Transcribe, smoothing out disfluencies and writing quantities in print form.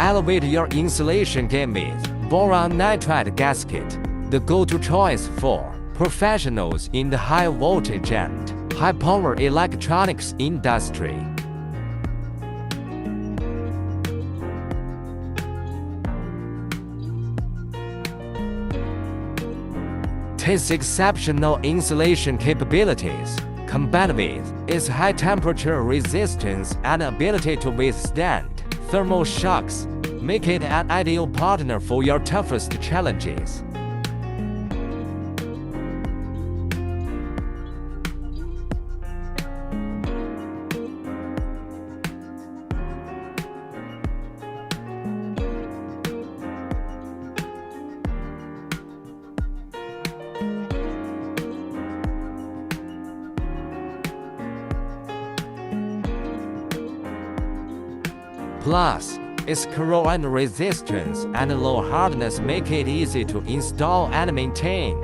Elevate your insulation game with Boron Nitride Gasket, the go-to choice for professionals in the high voltage and high power electronics industry. Its exceptional insulation capabilities, combined with its high temperature resistance and ability to withstand thermal shocks, make it an ideal partner for your toughest challenges. Plus, its corrosion resistance and low hardness make it easy to install and maintain.